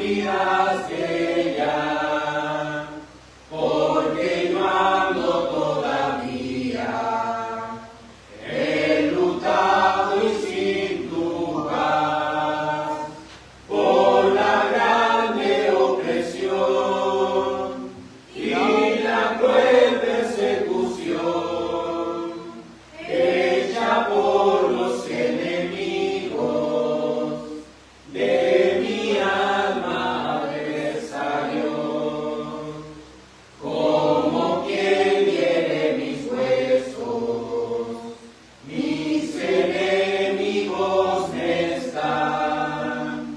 olvidaste ya, porque yo ando todavía enlutado y sin tu paz, por la grande opresión y la cruel persecución hecha por los enemigos de mi alma adversario. Como quien hiere mis huesos, mis enemigos me están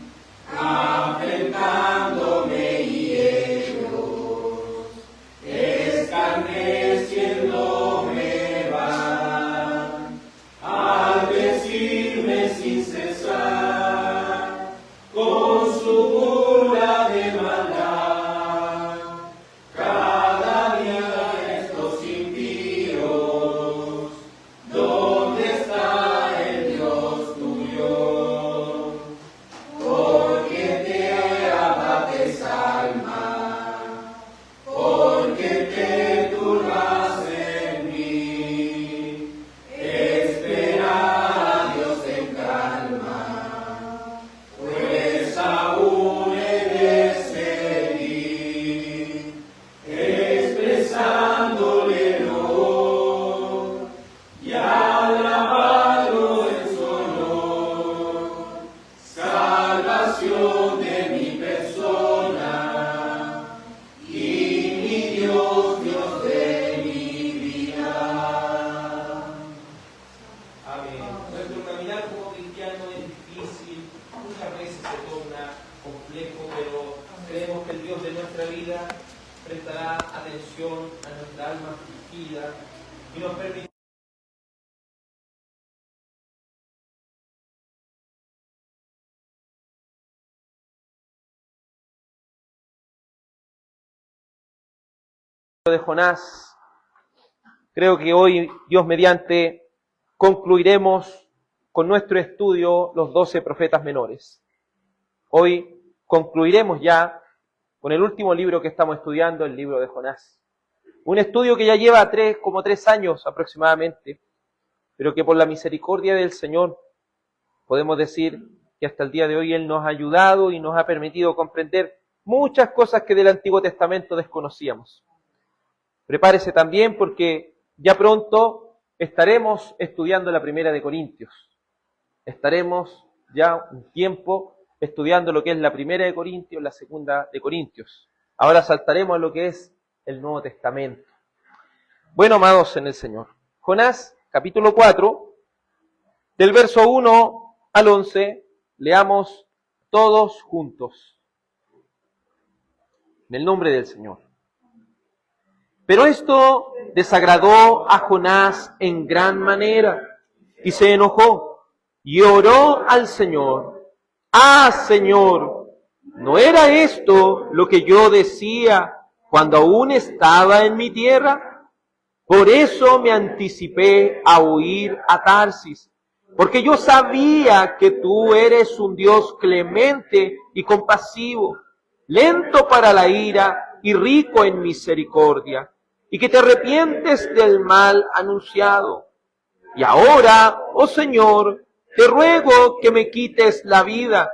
afrentándome y ellos escarneciéndome van, al decirme sin cesar con su burla de maldad, cada día estos impíos, ¿dónde está el Dios tuyo? Porque te abates alma, porque te turbas en mí. Espera a Dios en calma, pues aún he de seguir expresándole el honor y alabarlo en su honor, salvación de mi persona y mi Dios, Dios de mi vida. Amén. Nuestro caminar como cristiano es difícil, muchas veces se torna complejo, pero creemos que el Dios de nuestra vida prestará atención a nuestra alma afligida y nos permitirá de Jonás. Creo que hoy, Dios mediante, concluiremos con nuestro estudio los 12 profetas menores. Hoy concluiremos ya con el último libro que estamos estudiando, el libro de Jonás. Un estudio que ya lleva como 3 años aproximadamente, pero que por la misericordia del Señor podemos decir que hasta el día de hoy Él nos ha ayudado y nos ha permitido comprender muchas cosas que del Antiguo Testamento desconocíamos. Prepárese también porque ya pronto estaremos estudiando la Primera de Corintios. Estaremos ya un tiempo estudiando lo que es la Primera de Corintios, la Segunda de Corintios. Ahora saltaremos a lo que es el Nuevo Testamento. Bueno, amados en el Señor, Jonás, capítulo 4, del verso 1 al 11, leamos todos juntos. En el nombre del Señor. Pero esto desagradó a Jonás en gran manera, y se enojó, y oró al Señor. ¡Ah, Señor! ¿No era esto lo que yo decía cuando aún estaba en mi tierra? Por eso me anticipé a huir a Tarsis, porque yo sabía que tú eres un Dios clemente y compasivo, lento para la ira y rico en misericordia, y que te arrepientes del mal anunciado. Y ahora, oh Señor, te ruego que me quites la vida,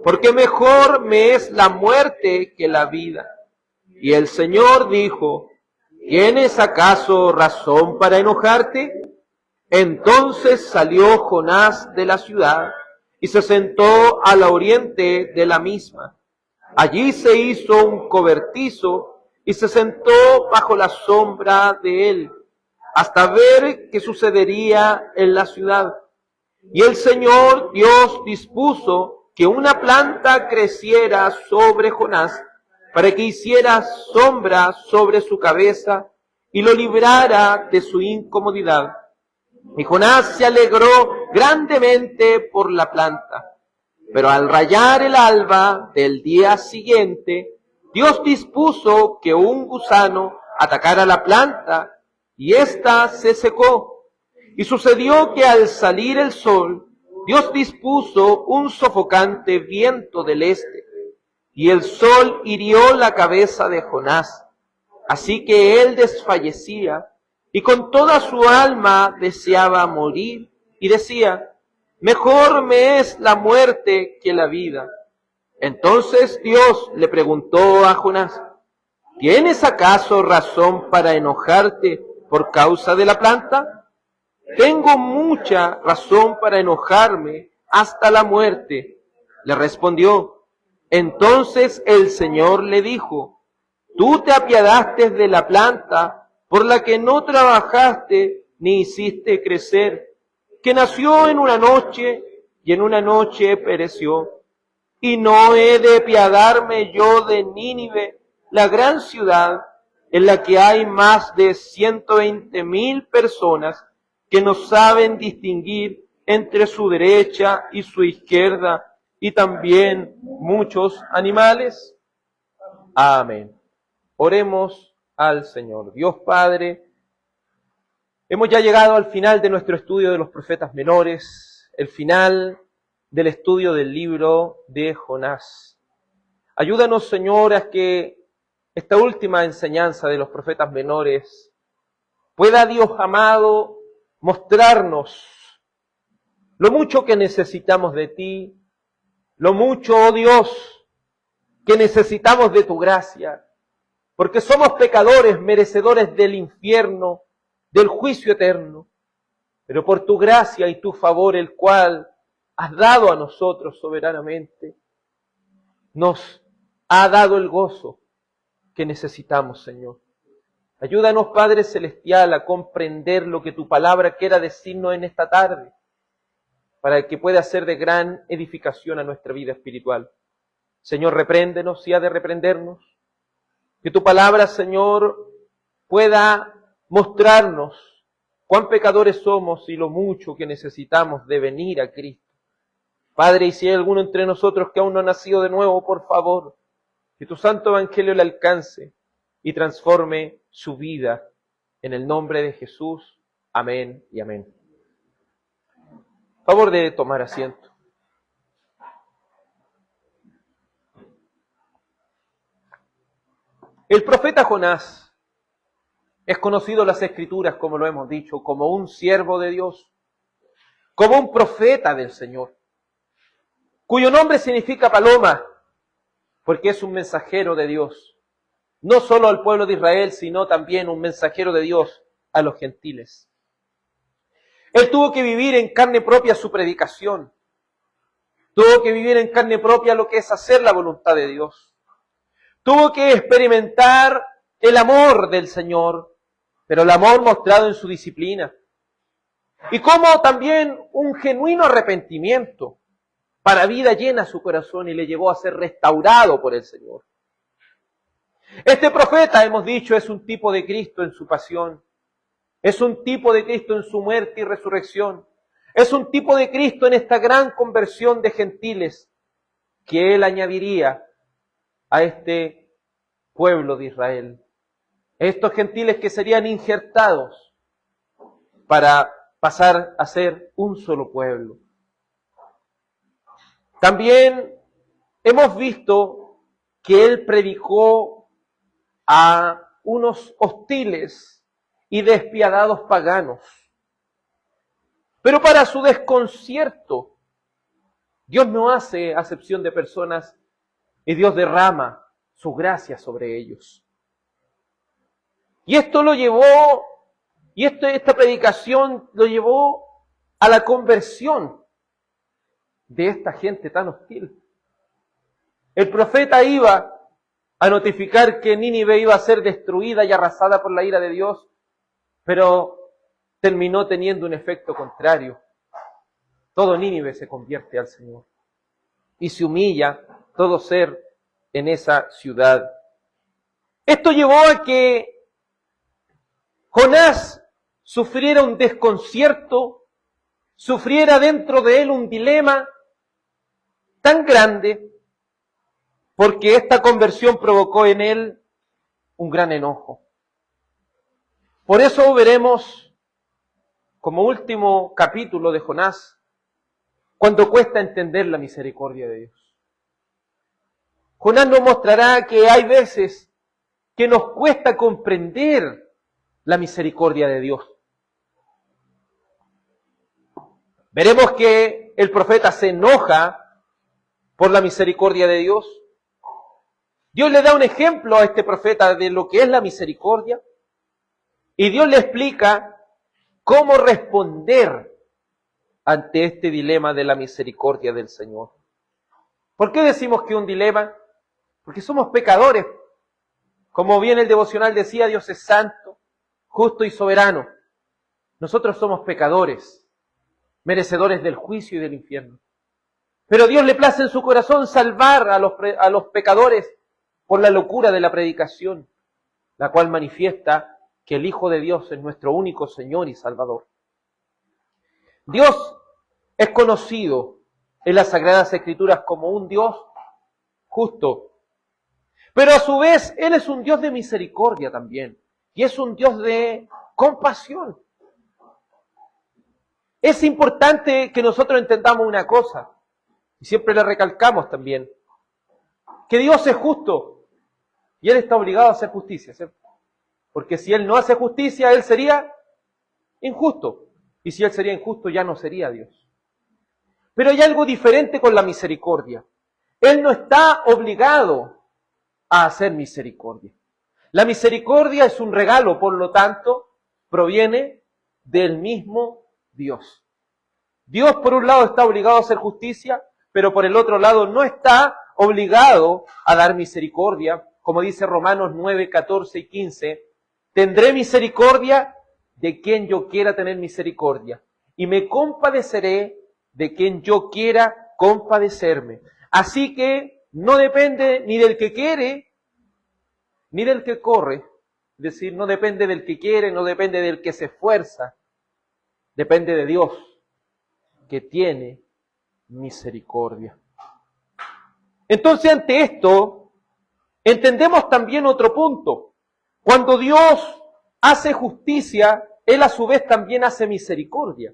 porque mejor me es la muerte que la vida. Y el Señor dijo, ¿tienes acaso razón para enojarte? Entonces salió Jonás de la ciudad y se sentó al oriente de la misma. Allí se hizo un cobertizo y se sentó bajo la sombra de él, hasta ver qué sucedería en la ciudad. Y el Señor Dios dispuso que una planta creciera sobre Jonás, para que hiciera sombra sobre su cabeza y lo librara de su incomodidad. Y Jonás se alegró grandemente por la planta. Pero al rayar el alba del día siguiente, Dios dispuso que un gusano atacara la planta, y ésta se secó. Y sucedió que al salir el sol, Dios dispuso un sofocante viento del este, y el sol hirió la cabeza de Jonás, así que él desfallecía y con toda su alma deseaba morir y decía: mejor me es la muerte que la vida. Entonces Dios le preguntó a Jonás: ¿tienes acaso razón para enojarte por causa de la planta? Tengo mucha razón para enojarme hasta la muerte, le respondió. Entonces el Señor le dijo: tú te apiadaste de la planta por la que no trabajaste ni hiciste crecer, que nació en una noche y en una noche pereció. Y no he de apiadarme yo de Nínive, la gran ciudad en la que hay más de 120,000 personas que no saben distinguir entre su derecha y su izquierda, y también muchos animales. Amén. Oremos al Señor. Dios Padre, hemos ya llegado al final de nuestro estudio de los profetas menores, el final del estudio del libro de Jonás. Ayúdanos, Señor, a que esta última enseñanza de los profetas menores pueda, Dios amado, mostrarnos lo mucho que necesitamos de ti, lo mucho, oh Dios, que necesitamos de tu gracia, porque somos pecadores, merecedores del infierno, del juicio eterno, pero por tu gracia y tu favor, el cual has dado a nosotros soberanamente, nos ha dado el gozo que necesitamos, Señor. Ayúdanos, Padre Celestial, a comprender lo que tu palabra quiera decirnos en esta tarde, para que pueda ser de gran edificación a nuestra vida espiritual. Señor, repréndenos si ha de reprendernos. Que tu palabra, Señor, pueda mostrarnos cuán pecadores somos y lo mucho que necesitamos de venir a Cristo. Padre, y si hay alguno entre nosotros que aún no ha nacido de nuevo, por favor, que tu santo evangelio le alcance y transforme su vida. En el nombre de Jesús. Amén y amén. Favor de tomar asiento. El profeta Jonás es conocido en las Escrituras, como lo hemos dicho, como un siervo de Dios, como un profeta del Señor, cuyo nombre significa paloma, porque es un mensajero de Dios, no solo al pueblo de Israel, sino también un mensajero de Dios a los gentiles. Él tuvo que vivir en carne propia su predicación, tuvo que vivir en carne propia lo que es hacer la voluntad de Dios, tuvo que experimentar el amor del Señor, pero el amor mostrado en su disciplina, y como también un genuino arrepentimiento para vida llena su corazón y le llevó a ser restaurado por el Señor. Este profeta, hemos dicho, es un tipo de Cristo en su pasión, es un tipo de Cristo en su muerte y resurrección, es un tipo de Cristo en esta gran conversión de gentiles que Él añadiría a este pueblo de Israel. Estos gentiles que serían injertados para pasar a ser un solo pueblo. También hemos visto que Él predicó a unos hostiles y despiadados paganos. Pero para su desconcierto, Dios no hace acepción de personas y Dios derrama su gracia sobre ellos. Y esto lo llevó, esta predicación lo llevó a la conversión de esta gente tan hostil. El profeta iba a notificar que Nínive iba a ser destruida y arrasada por la ira de Dios, pero terminó teniendo un efecto contrario. Todo Nínive se convierte al Señor y se humilla todo ser en esa ciudad. Esto llevó a que Jonás sufriera un desconcierto, sufriera dentro de él un dilema tan grande, porque esta conversión provocó en él un gran enojo. Por eso veremos como último capítulo de Jonás, cuando cuesta entender la misericordia de Dios. Jonás nos mostrará que hay veces que nos cuesta comprender la misericordia de Dios. Veremos que el profeta se enoja por la misericordia de Dios. Dios le da un ejemplo a este profeta de lo que es la misericordia y Dios le explica cómo responder ante este dilema de la misericordia del Señor. ¿Por qué decimos que es un dilema? Porque somos pecadores. Como bien el devocional decía, Dios es santo, justo y soberano. Nosotros somos pecadores, merecedores del juicio y del infierno. Pero Dios le place en su corazón salvar a los pecadores por la locura de la predicación, la cual manifiesta que el Hijo de Dios es nuestro único Señor y Salvador. Dios es conocido en las Sagradas Escrituras como un Dios justo, pero a su vez Él es un Dios de misericordia también, y es un Dios de compasión. Es importante que nosotros entendamos una cosa, y siempre le recalcamos también, que Dios es justo, y Él está obligado a hacer justicia, ¿cierto? Porque si Él no hace justicia, Él sería injusto, y si Él sería injusto, ya no sería Dios. Pero hay algo diferente con la misericordia. Él no está obligado a hacer misericordia. La misericordia es un regalo, por lo tanto, proviene del mismo Dios. Dios, por un lado, está obligado a hacer justicia, pero por el otro lado no está obligado a dar misericordia. Como dice Romanos 9, 14 y 15, tendré misericordia de quien yo quiera tener misericordia, y me compadeceré de quien yo quiera compadecerme. Así que no depende ni del que quiere, ni del que corre. Es decir, no depende del que quiere, no depende del que se esfuerza. Depende de Dios, que tiene misericordia. Entonces, ante esto, entendemos también otro punto. Cuando Dios hace justicia, Él a su vez también hace misericordia.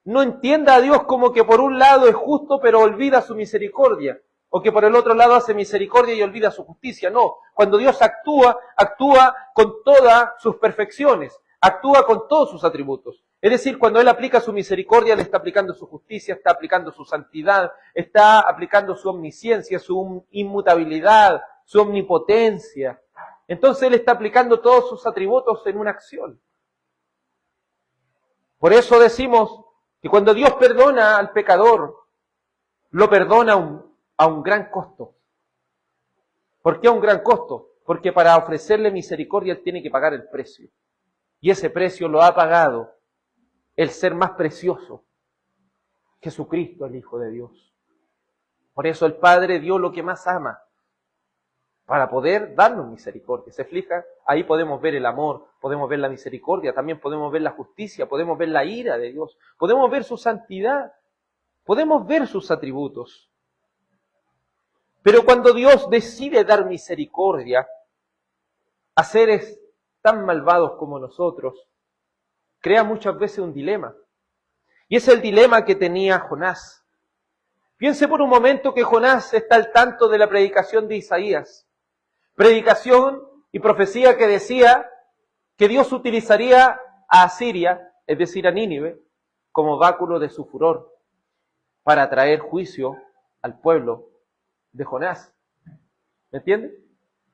No entienda a Dios como que por un lado es justo pero olvida su misericordia, o que por el otro lado hace misericordia y olvida su justicia. No, cuando Dios actúa, actúa con todas sus perfecciones, actúa con todos sus atributos. Es decir, cuando Él aplica su misericordia, Él está aplicando su justicia, está aplicando su santidad, está aplicando su omnisciencia, su inmutabilidad, su omnipotencia. Entonces Él está aplicando todos sus atributos en una acción. Por eso decimos que cuando Dios perdona al pecador, lo perdona a un gran costo. ¿Por qué a un gran costo? Porque para ofrecerle misericordia Él tiene que pagar el precio. Y ese precio lo ha pagado el ser más precioso, Jesucristo, el Hijo de Dios. Por eso el Padre dio lo que más ama, para poder darnos misericordia. ¿Se fija? Ahí podemos ver el amor, podemos ver la misericordia, también podemos ver la justicia, podemos ver la ira de Dios, podemos ver su santidad, podemos ver sus atributos. Pero cuando Dios decide dar misericordia a seres tan malvados como nosotros, crea muchas veces un dilema. Y es el dilema que tenía Jonás. Piense por un momento que Jonás está al tanto de la predicación de Isaías. Predicación y profecía que decía que Dios utilizaría a Asiria, es decir, a Nínive, como báculo de su furor, para traer juicio al pueblo de Jonás. ¿Me entiende?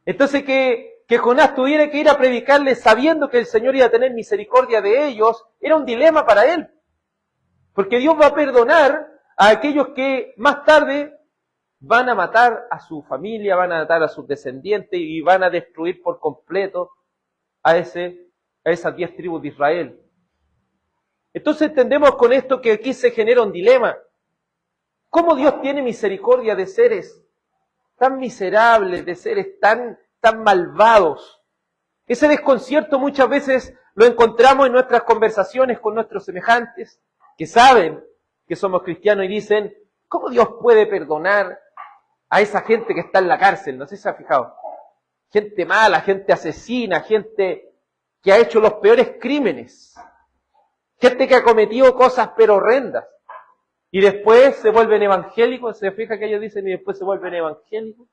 Entonces que Jonás tuviera que ir a predicarle sabiendo que el Señor iba a tener misericordia de ellos, era un dilema para él. Porque Dios va a perdonar a aquellos que más tarde van a matar a su familia, van a matar a sus descendientes y van a destruir por completo a esas 10 tribus de Israel. Entonces entendemos con esto que aquí se genera un dilema. ¿Cómo Dios tiene misericordia de seres tan miserables, de seres tan malvados? Ese desconcierto muchas veces lo encontramos en nuestras conversaciones con nuestros semejantes, que saben que somos cristianos y dicen, ¿cómo Dios puede perdonar a esa gente que está en la cárcel? No sé si se ha fijado. Gente mala, gente asesina, gente que ha hecho los peores crímenes. Gente que ha cometido cosas pero horrendas. Y después se vuelven evangélicos, se fija que ellos dicen y después se vuelven evangélicos.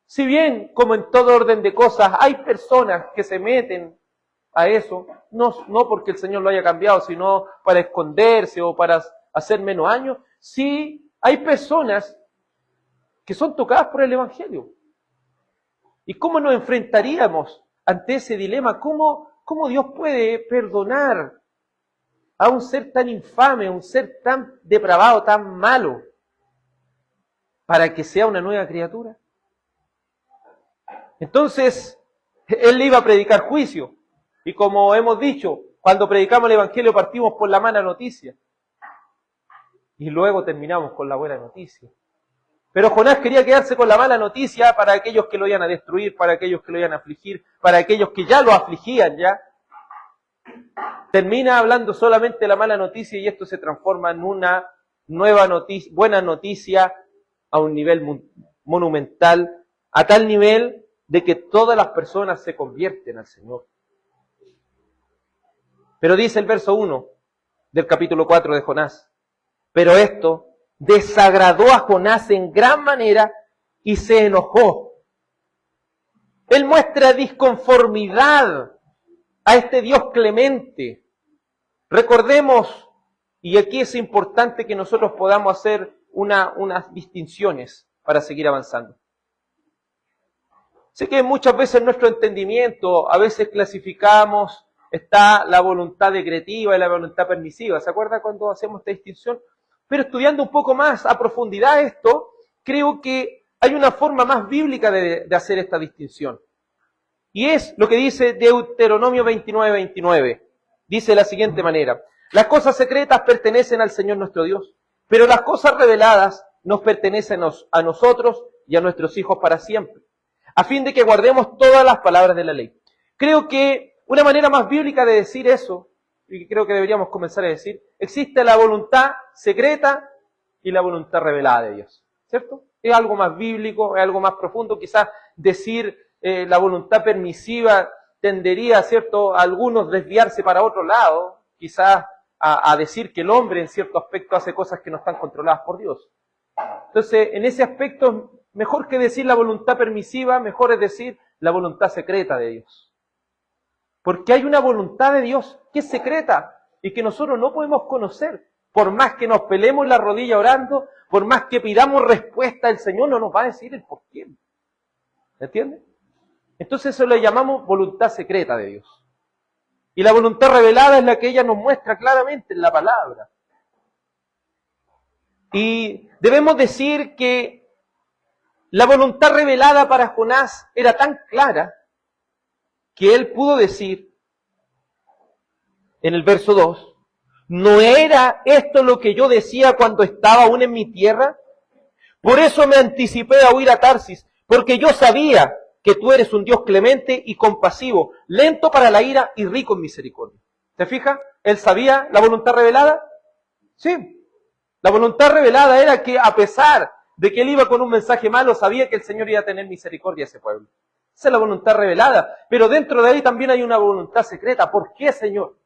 Si bien, como en todo orden de cosas, hay personas que se meten a eso, no porque el Señor lo haya cambiado, sino para esconderse o para hacer menos daño, sí hay personas que son tocadas por el Evangelio. ¿Y cómo nos enfrentaríamos ante ese dilema? ¿Cómo Dios puede perdonar a un ser tan infame, a un ser tan depravado, tan malo, para que sea una nueva criatura? Entonces, Él le iba a predicar juicio. Y como hemos dicho, cuando predicamos el Evangelio partimos por la mala noticia. Y luego terminamos con la buena noticia. Pero Jonás quería quedarse con la mala noticia para aquellos que lo iban a destruir, para aquellos que lo iban a afligir, para aquellos que ya lo afligían ya. Termina hablando solamente de la mala noticia y esto se transforma en una nueva noticia, buena noticia a un nivel monumental, a tal nivel de que todas las personas se convierten al Señor. Pero dice el verso 1 del capítulo 4 de Jonás, pero esto desagradó a Jonás en gran manera y se enojó. Él muestra disconformidad a este Dios clemente. Recordemos, y aquí es importante que nosotros podamos hacer unas distinciones para seguir avanzando. Sé que muchas veces en nuestro entendimiento, a veces clasificamos, está la voluntad decretiva y la voluntad permisiva. ¿Se acuerda cuando hacemos esta distinción? Pero estudiando un poco más a profundidad esto, creo que hay una forma más bíblica de hacer esta distinción. Y es lo que dice Deuteronomio 29:29. Dice de la siguiente manera: las cosas secretas pertenecen al Señor nuestro Dios, pero las cosas reveladas nos pertenecen a nosotros y a nuestros hijos para siempre, a fin de que guardemos todas las palabras de la ley. Creo que una manera más bíblica de decir eso, y creo que deberíamos comenzar a decir, existe la voluntad secreta y la voluntad revelada de Dios, ¿cierto? Es algo más bíblico, es algo más profundo. Quizás decir la voluntad permisiva tendería, ¿cierto?, a algunos desviarse para otro lado, quizás a decir que el hombre en cierto aspecto hace cosas que no están controladas por Dios. Entonces, en ese aspecto, mejor que decir la voluntad permisiva, mejor es decir la voluntad secreta de Dios. Porque hay una voluntad de Dios que es secreta y que nosotros no podemos conocer. Por más que nos pelemos la rodilla orando, por más que pidamos respuesta, el Señor no nos va a decir el por qué. ¿Entiende? Entonces eso le llamamos voluntad secreta de Dios. Y la voluntad revelada es la que ella nos muestra claramente en la palabra. Y debemos decir que la voluntad revelada para Jonás era tan clara que él pudo decir en el verso 2, ¿no era esto lo que yo decía cuando estaba aún en mi tierra? Por eso me anticipé a huir a Tarsis, porque yo sabía que tú eres un Dios clemente y compasivo, lento para la ira y rico en misericordia. ¿Se fija? ¿Él sabía la voluntad revelada? Sí. La voluntad revelada era que a pesar de que él iba con un mensaje malo, sabía que el Señor iba a tener misericordia a ese pueblo. Esa es la voluntad revelada. Pero dentro de ahí también hay una voluntad secreta. ¿Por qué, Señor?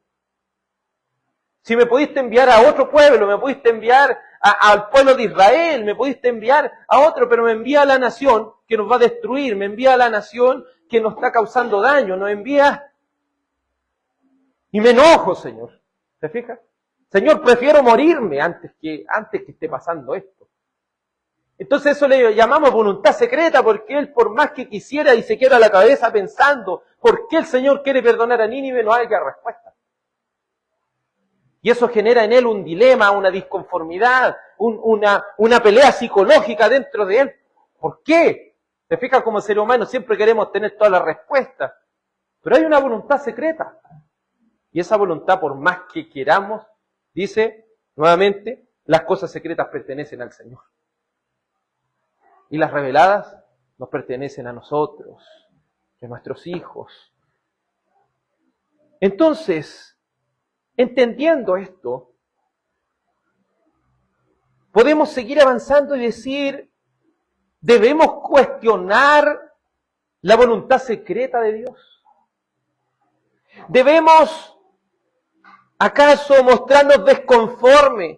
Si me pudiste enviar a otro pueblo, me pudiste enviar al pueblo de Israel, me pudiste enviar a otro, pero me envía a la nación que nos va a destruir, me envía a la nación que nos está causando daño, nos envía y me enojo, Señor. ¿Se fija? Señor, prefiero morirme antes que esté pasando esto. Entonces eso le llamamos voluntad secreta, porque él, por más que quisiera y se quiebra la cabeza pensando por qué el Señor quiere perdonar a Nínive, no haya respuesta. Y eso genera en él un dilema, una disconformidad, una pelea psicológica dentro de él. ¿Por qué? ¿Te fijas? Como ser humano siempre queremos tener todas las respuestas. Pero hay una voluntad secreta. Y esa voluntad, por más que queramos, dice nuevamente, las cosas secretas pertenecen al Señor. Y las reveladas nos pertenecen a nosotros, a nuestros hijos. Entonces, entendiendo esto, podemos seguir avanzando y decir, ¿debemos cuestionar la voluntad secreta de Dios? ¿Debemos acaso mostrarnos desconformes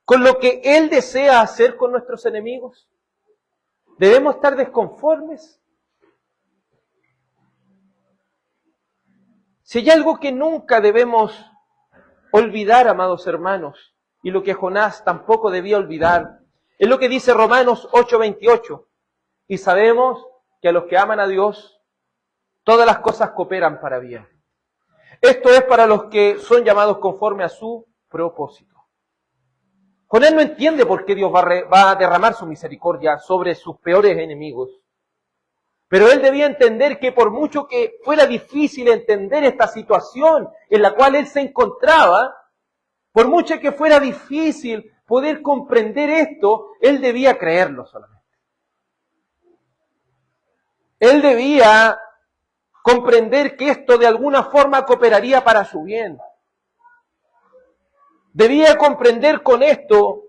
con lo que Él desea hacer con nuestros enemigos? ¿Debemos estar desconformes? Si hay algo que nunca debemos olvidar, amados hermanos, y lo que Jonás tampoco debía olvidar, es lo que dice Romanos 8:28. Y sabemos que a los que aman a Dios, todas las cosas cooperan para bien. Esto es para los que son llamados conforme a su propósito. Jonás no entiende por qué Dios va a derramar su misericordia sobre sus peores enemigos. Pero él debía entender que por mucho que fuera difícil entender esta situación en la cual él se encontraba, por mucho que fuera difícil poder comprender esto, él debía creerlo solamente. Él debía comprender que esto de alguna forma cooperaría para su bien. Debía comprender con esto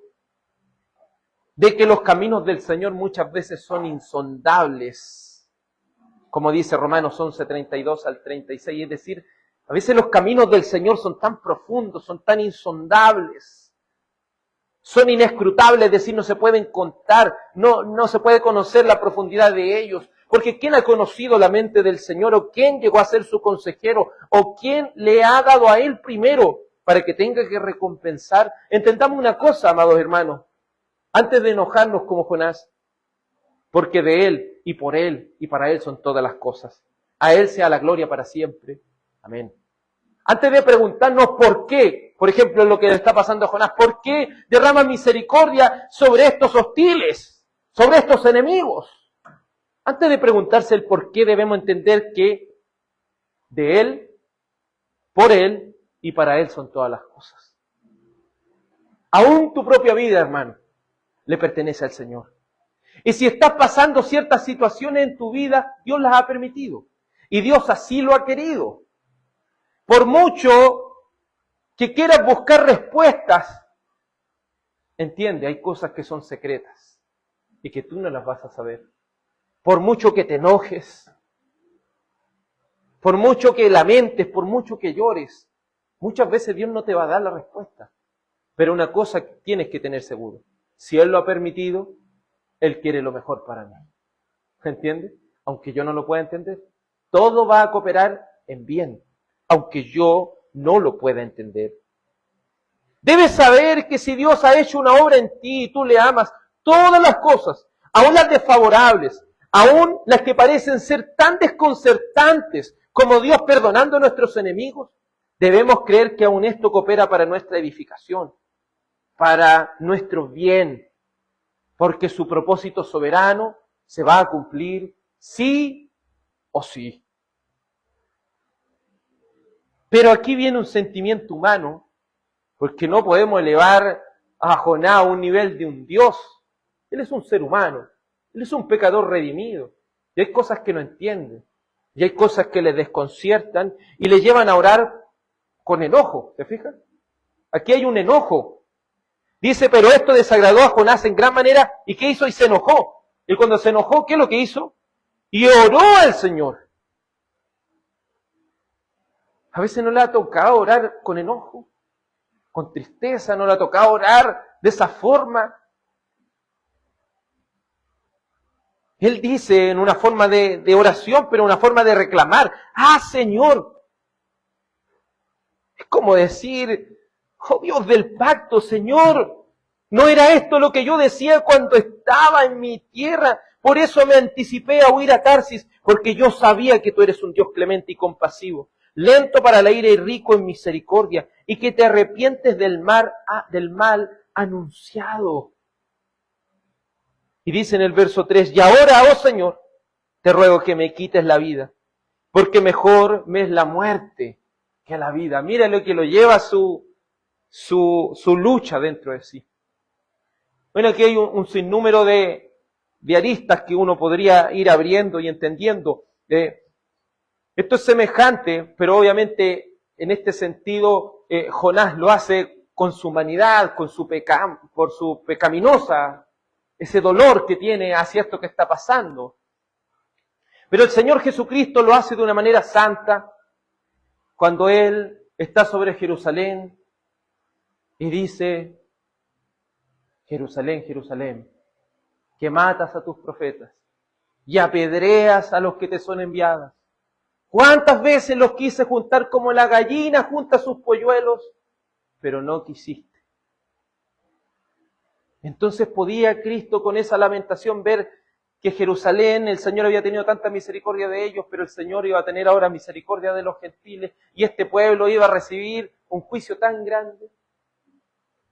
de que los caminos del Señor muchas veces son insondables, como dice Romanos 11:32 al 36, es decir, a veces los caminos del Señor son tan profundos, son tan insondables, son inescrutables, es decir, no se pueden contar, no se puede conocer la profundidad de ellos, porque ¿quién ha conocido la mente del Señor? ¿O quién llegó a ser su consejero? ¿O quién le ha dado a Él primero para que tenga que recompensar? Entendamos una cosa, amados hermanos, antes de enojarnos como Jonás, porque de Él y por Él y para Él son todas las cosas. A Él sea la gloria para siempre. Amén. Antes de preguntarnos por qué, por ejemplo, lo que le está pasando a Jonás, ¿por qué derrama misericordia sobre estos hostiles, sobre estos enemigos? Antes de preguntarse el por qué, debemos entender que de Él, por Él y para Él son todas las cosas. Aún tu propia vida, hermano, le pertenece al Señor. Y si estás pasando ciertas situaciones en tu vida, Dios las ha permitido. Y Dios así lo ha querido. Por mucho que quieras buscar respuestas, entiende, hay cosas que son secretas y que tú no las vas a saber. Por mucho que te enojes, por mucho que lamentes, por mucho que llores, muchas veces Dios no te va a dar la respuesta. Pero una cosa tienes que tener seguro. Si Él lo ha permitido, Él quiere lo mejor para mí. ¿Entiendes? Aunque yo no lo pueda entender. Todo va a cooperar en bien, aunque yo no lo pueda entender. Debes saber que si Dios ha hecho una obra en ti y tú le amas, todas las cosas, aun las desfavorables, aun las que parecen ser tan desconcertantes como Dios perdonando a nuestros enemigos, debemos creer que aun esto coopera para nuestra edificación, para nuestro bien, porque su propósito soberano se va a cumplir sí o sí. Pero aquí viene un sentimiento humano, porque no podemos elevar a Jonás a un nivel de un Dios. Él es un ser humano, él es un pecador redimido, y hay cosas que no entiende, y hay cosas que le desconciertan y le llevan a orar con enojo, ¿se fijan? Aquí hay un enojo. Dice, pero esto desagradó a Jonás en gran manera, ¿y qué hizo? Y se enojó. Y cuando se enojó, ¿qué es lo que hizo? Y oró al Señor. A veces no le ha tocado orar con enojo, con tristeza, no le ha tocado orar de esa forma. Él dice en una forma de oración, pero una forma de reclamar, ¡ah, Señor! Es como decir, ¡oh Dios del pacto, Señor! ¿No era esto lo que yo decía cuando estaba en mi tierra? Por eso me anticipé a huir a Tarsis, porque yo sabía que tú eres un Dios clemente y compasivo, lento para la ira y rico en misericordia, y que te arrepientes del mal anunciado. Y dice en el verso 3, y ahora, oh Señor, te ruego que me quites la vida, porque mejor me es la muerte que la vida. Mira lo que lo lleva su lucha dentro de sí. Bueno, aquí hay un sinnúmero de aristas que uno podría ir abriendo y entendiendo. Esto es semejante, pero obviamente en este sentido Jonás lo hace con su humanidad, por su pecaminosa, ese dolor que tiene hacia esto que está pasando. Pero el Señor Jesucristo lo hace de una manera santa cuando Él está sobre Jerusalén y dice, Jerusalén, Jerusalén, que matas a tus profetas y apedreas a los que te son enviadas. ¿Cuántas veces los quise juntar como la gallina junta sus polluelos? Pero no quisiste. Entonces podía Cristo con esa lamentación ver que Jerusalén, el Señor había tenido tanta misericordia de ellos, pero el Señor iba a tener ahora misericordia de los gentiles y este pueblo iba a recibir un juicio tan grande.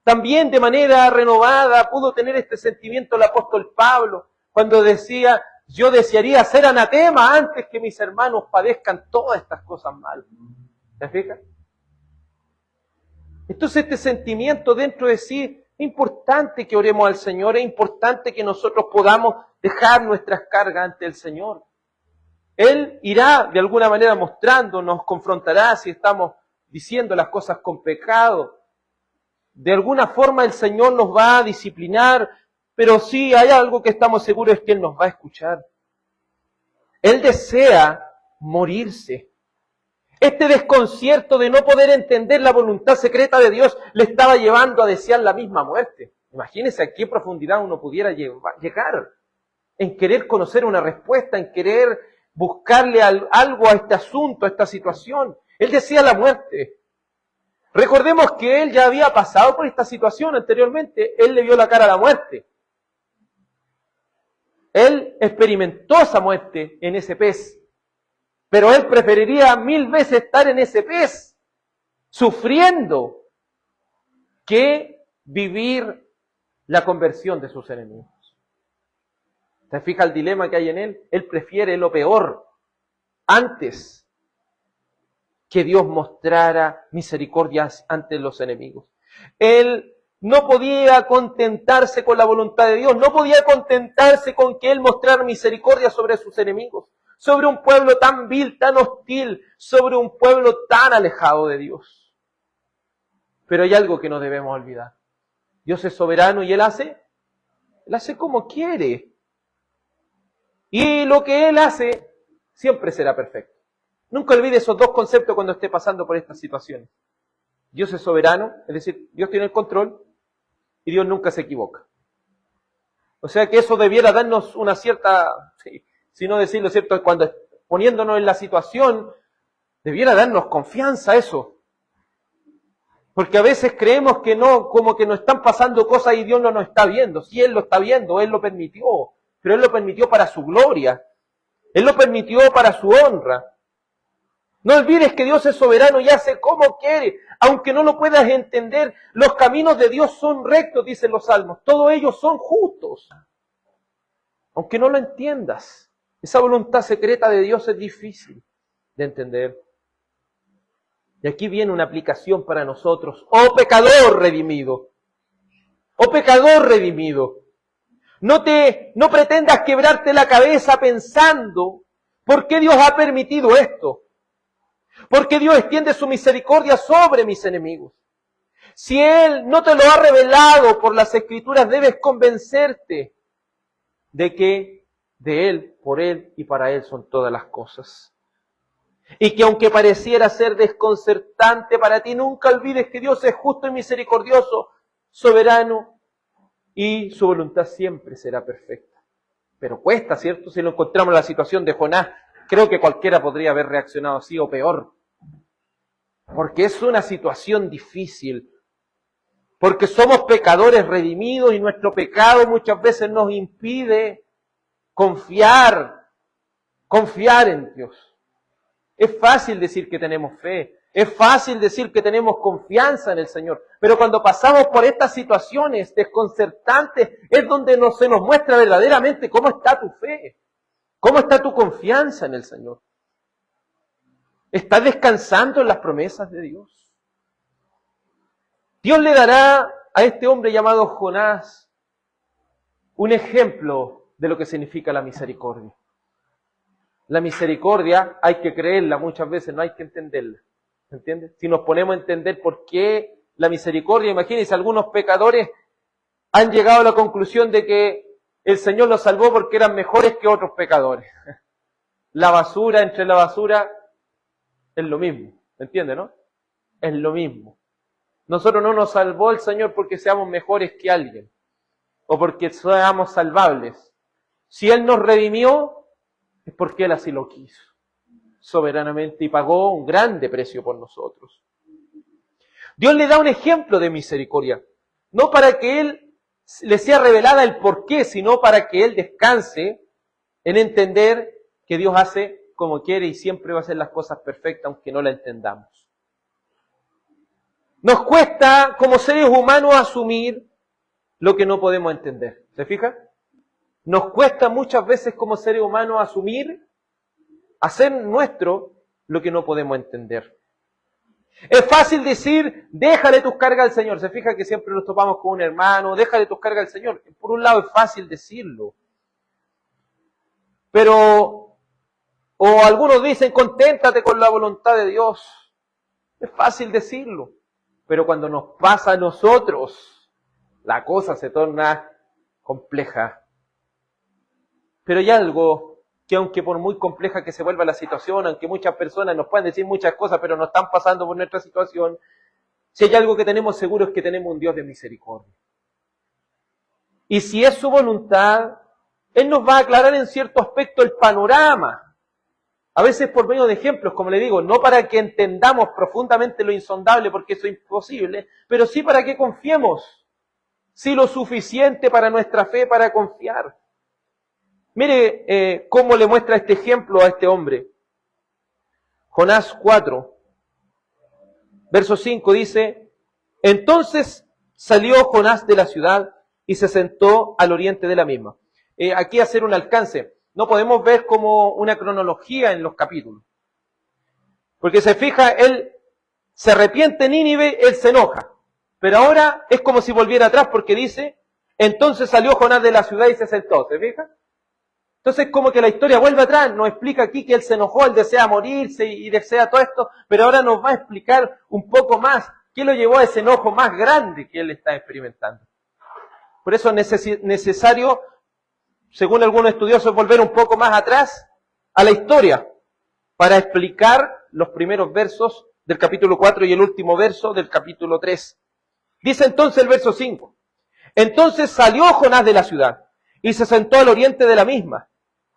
También de manera renovada pudo tener este sentimiento el apóstol Pablo cuando decía: yo desearía ser anatema antes que mis hermanos padezcan todas estas cosas mal. ¿Te fijas? Entonces este sentimiento dentro de sí, es importante que oremos al Señor, es importante que nosotros podamos dejar nuestras cargas ante el Señor. Él irá de alguna manera mostrando, nos confrontará si estamos diciendo las cosas con pecado. De alguna forma el Señor nos va a disciplinar, pero sí hay algo que estamos seguros, es que Él nos va a escuchar. Él desea morirse. Este desconcierto de no poder entender la voluntad secreta de Dios le estaba llevando a desear la misma muerte. Imagínense a qué profundidad uno pudiera llegar en querer conocer una respuesta, en querer buscarle algo a este asunto, a esta situación. Él desea la muerte. Recordemos que él ya había pasado por esta situación anteriormente. Él le vio la cara a la muerte. Él experimentó esa muerte en ese pez. Pero él preferiría 1000 veces estar en ese pez, sufriendo, que vivir la conversión de sus enemigos. ¿Te fijas el dilema que hay en él? Él prefiere lo peor antes que Dios mostrara misericordia ante los enemigos. Él no podía contentarse con la voluntad de Dios, no podía contentarse con que Él mostrara misericordia sobre sus enemigos, sobre un pueblo tan vil, tan hostil, sobre un pueblo tan alejado de Dios. Pero hay algo que no debemos olvidar. Dios es soberano y Él hace como quiere. Y lo que Él hace siempre será perfecto. Nunca olvide esos dos conceptos cuando esté pasando por estas situaciones. Dios es soberano, es decir, Dios tiene el control y Dios nunca se equivoca. O sea que eso debiera darnos una cierta, si no decirlo cierto, cuando poniéndonos en la situación, debiera darnos confianza eso. Porque a veces creemos que no, como que nos están pasando cosas y Dios no nos está viendo. Sí, Él lo está viendo, Él lo permitió, pero Él lo permitió para su gloria. Él lo permitió para su honra. No olvides que Dios es soberano y hace como quiere. Aunque no lo puedas entender, los caminos de Dios son rectos, dicen los salmos. Todos ellos son justos. Aunque no lo entiendas, esa voluntad secreta de Dios es difícil de entender. Y aquí viene una aplicación para nosotros. ¡Oh pecador redimido! ¡Oh pecador redimido! No pretendas quebrarte la cabeza pensando ¿por qué Dios ha permitido esto? ¿Por qué Dios extiende su misericordia sobre mis enemigos? Si Él no te lo ha revelado por las Escrituras, debes convencerte de que de Él, por Él y para Él son todas las cosas. Y que aunque pareciera ser desconcertante para ti, nunca olvides que Dios es justo y misericordioso, soberano, y su voluntad siempre será perfecta. Pero cuesta, ¿cierto? Si lo encontramos en la situación de Jonás, creo que cualquiera podría haber reaccionado así o peor. Porque es una situación difícil. Porque somos pecadores redimidos y nuestro pecado muchas veces nos impide confiar en Dios. Es fácil decir que tenemos fe, es fácil decir que tenemos confianza en el Señor, pero cuando pasamos por estas situaciones desconcertantes es donde se nos muestra verdaderamente cómo está tu fe, cómo está tu confianza en el Señor. ¿Estás descansando en las promesas de Dios? Dios le dará a este hombre llamado Jonás un ejemplo de lo que significa la misericordia. La misericordia hay que creerla muchas veces, no hay que entenderla. ¿Entiendes? Si nos ponemos a entender por qué la misericordia, imagínense, algunos pecadores han llegado a la conclusión de que el Señor los salvó porque eran mejores que otros pecadores. La basura entre la basura es lo mismo, ¿entiendes, no? Es lo mismo. Nosotros no nos salvó el Señor porque seamos mejores que alguien o porque seamos salvables. Si Él nos redimió, es porque Él así lo quiso. soberanamente y pagó un grande precio por nosotros. Dios le da un ejemplo de misericordia, no para que Él le sea revelada el porqué, sino para que Él descanse en entender que Dios hace como quiere y siempre va a hacer las cosas perfectas aunque no la entendamos. Nos cuesta como seres humanos asumir lo que no podemos entender. ¿Se fija? Nos cuesta muchas veces como seres humanos asumir, hacer nuestro lo que no podemos entender. Es fácil decir, déjale tus cargas al Señor. Se fija que siempre nos topamos con un hermano, déjale tus cargas al Señor. Por un lado es fácil decirlo. Pero, o algunos dicen, conténtate con la voluntad de Dios. Es fácil decirlo. Pero cuando nos pasa a nosotros, la cosa se torna compleja. Pero hay algo que aunque por muy compleja que se vuelva la situación, aunque muchas personas nos puedan decir muchas cosas, pero no están pasando por nuestra situación, si hay algo que tenemos seguro es que tenemos un Dios de misericordia. Y si es su voluntad, Él nos va a aclarar en cierto aspecto el panorama. A veces por medio de ejemplos, como le digo, no para que entendamos profundamente lo insondable, porque eso es imposible, pero sí para que confiemos. Sí lo suficiente para nuestra fe, para confiar. Mire cómo le muestra este ejemplo a este hombre. Jonás 4, verso 5 dice, entonces salió Jonás de la ciudad y se sentó al oriente de la misma. Aquí hacer un alcance. No podemos ver como una cronología en los capítulos. Porque se fija, él se arrepiente en Nínive, él se enoja. Pero ahora es como si volviera atrás porque dice, entonces salió Jonás de la ciudad y se sentó. ¿Se fija? Entonces como que la historia vuelve atrás, nos explica aquí que él se enojó, él desea morirse y desea todo esto, pero ahora nos va a explicar un poco más qué lo llevó a ese enojo más grande que él está experimentando. Por eso es necesario, según algunos estudiosos, volver un poco más atrás a la historia para explicar los primeros versos del capítulo 4 y el último verso del capítulo 3. Dice entonces el verso 5, entonces salió Jonás de la ciudad y se sentó al oriente de la misma.